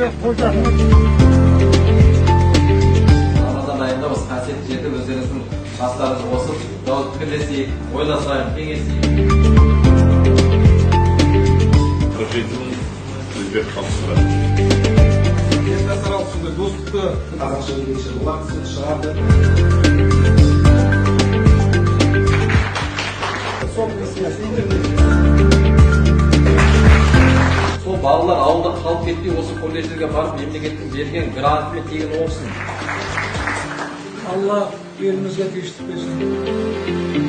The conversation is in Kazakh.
Рамазан айында осы қасиетті жерде өздеріңіздің бастарыңызды қосып, жауап пікірлесейік, ойласайық, кеңесейік. Қажетін өзбек халқына. Этносаралық сондай достықты қазақша ерекше лақсы шығарды. Сол балалар ауылда қалып кетпей, осы колледждерге барып, мемлекеттің берген грантымен тегін оқысын. Алла елімізге тыныштық берсін.